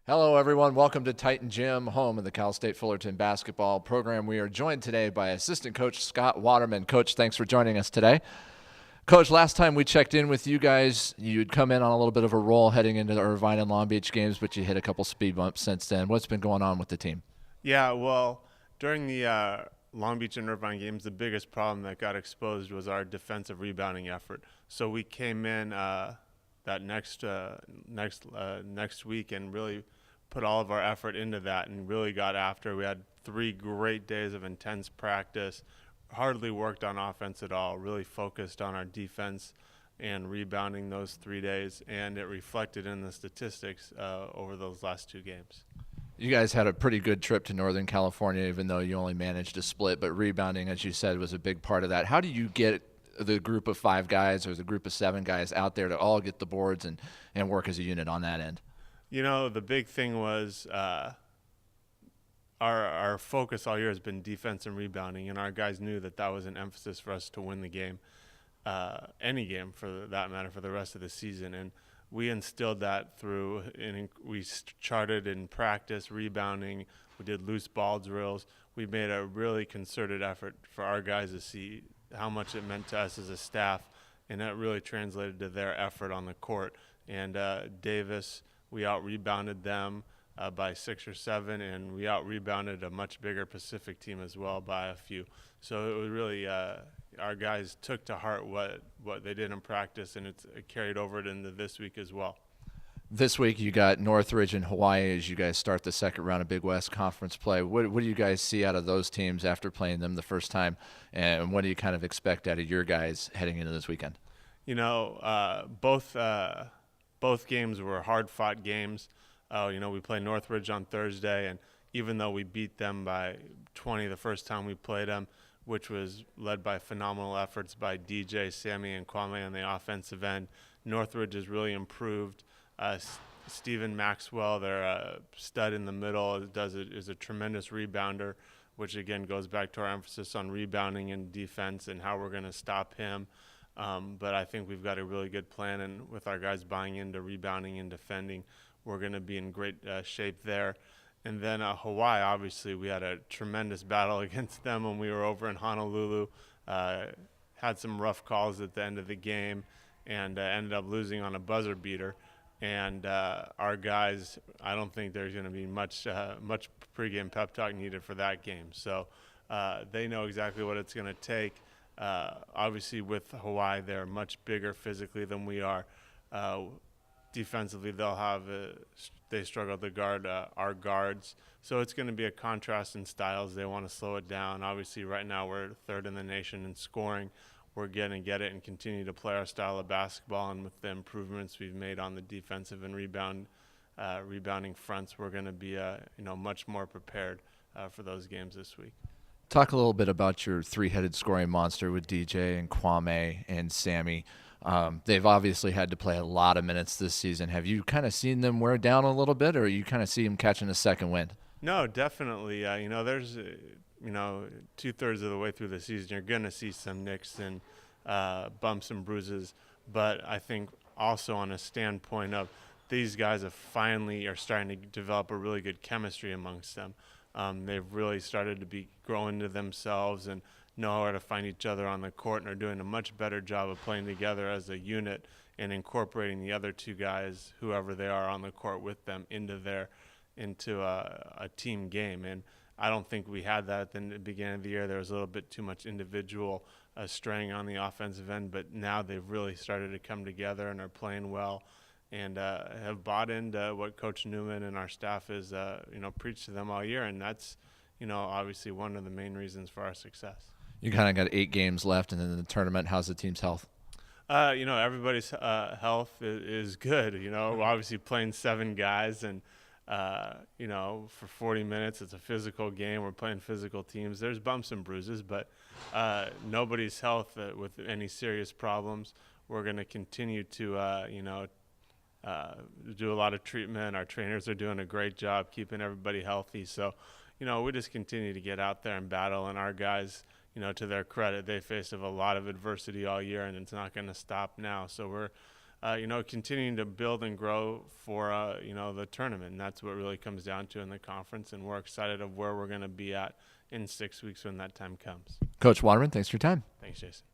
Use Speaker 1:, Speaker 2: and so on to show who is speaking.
Speaker 1: Hello, everyone. Welcome to Titan Gym, home of the Cal State Fullerton basketball program. We are joined today by Assistant Coach Scott Waterman. Coach, thanks for joining us today. Coach, last time we checked in with you guys, you'd come in on a little bit of a roll heading into the Irvine and Long Beach games, but you hit a couple speed bumps since then. What's been going on with the team?
Speaker 2: Yeah, well, during the Long Beach and Irvine games, the biggest problem that got exposed was our defensive rebounding effort. So we came in that next week and really put all of our effort into that and really got after. We had 3 great days of intense practice, hardly worked on offense at all, really focused on our defense and rebounding those 3 days, and it reflected in the statistics over those last 2 games.
Speaker 1: You guys had a pretty good trip to Northern California, even though you only managed to split, but rebounding, as you said, was a big part of that. How do you get the group of 5 guys or the group of 7 guys out there to all get the boards and work as a unit on that end?
Speaker 2: You know, the big thing was our focus all year has been defense and rebounding, and our guys knew that that was an emphasis for us to win the game, any game for that matter, for the rest of the season. And we instilled that through, and we charted in practice, rebounding. We did loose ball drills. We made a really concerted effort for our guys to see how much it meant to us as a staff, and that really translated to their effort on the court. And Davis, we out-rebounded them by 6 or 7, and we out-rebounded a much bigger Pacific team as well by a few. So it was really our guys took to heart what they did in practice, and it carried over into this week as well.
Speaker 1: This week you got Northridge and Hawaii as you guys start the second round of Big West Conference play. What do you guys see out of those teams after playing them the first time, and what do you kind of expect out of your guys heading into this weekend?
Speaker 2: You know, both games were hard-fought games. We played Northridge on Thursday, and even though we beat them by 20 the first time we played them, which was led by phenomenal efforts by DJ, Sammy, and Kwame on the offensive end, Northridge has really improved. Stephen Maxwell, their stud in the middle, is a tremendous rebounder, which again goes back to our emphasis on rebounding and defense and how we're going to stop him. But I think we've got a really good plan, and with our guys buying into rebounding and defending, we're going to be in great shape there. And then Hawaii, obviously, we had a tremendous battle against them when we were over in Honolulu. Had some rough calls at the end of the game and ended up losing on a buzzer beater. And our guys, I don't think there's going to be much pregame pep talk needed for that game. So they know exactly what it's going to take. Obviously, with Hawaii, they're much bigger physically than we are. Defensively, they struggle to guard our guards. So it's going to be a contrast in styles. They want to slow it down. Obviously, right now we're 3rd in the nation in scoring. We're going to get it and continue to play our style of basketball. And with the improvements we've made on the defensive and rebounding fronts, we're going to be much more prepared for those games this week.
Speaker 1: Talk a little bit about your 3-headed scoring monster with DJ and Kwame and Sammy. They've obviously had to play a lot of minutes this season. Have you kind of seen them wear down a little bit, or you kind of see them catching a second wind?
Speaker 2: No, definitely. There's 2/3 of the way through the season, you're going to see some nicks and bumps and bruises. But I think also on a standpoint of these guys are starting to develop a really good chemistry amongst them. They've really started to grow into themselves and know how to find each other on the court, and are doing a much better job of playing together as a unit and incorporating the other 2 guys, whoever they are on the court with them, into a team game. And I don't think we had that at the beginning of the year. There was a little bit too much individual straying on the offensive end, but now they've really started to come together and are playing well, and have bought into what Coach Newman and our staff has preached to them all year. And that's obviously one of the main reasons for our success.
Speaker 1: You kind of got 8 games left, and then in the tournament, how's the team's health?
Speaker 2: Everybody's health is good. We're obviously playing 7 guys, and for 40 minutes, it's a physical game. We're playing physical teams. There's bumps and bruises, but nobody's health with any serious problems. We're going to continue to, do a lot of treatment. Our trainers are doing a great job keeping everybody healthy. So, we just continue to get out there and battle, and our guys, to their credit, they faced a lot of adversity all year, and it's not going to stop now. So we're continuing to build and grow for, the tournament. And that's what really comes down to in the conference. And we're excited of where we're going to be at in 6 weeks when that time comes.
Speaker 1: Coach Waterman, thanks for your time.
Speaker 2: Thanks, Jason.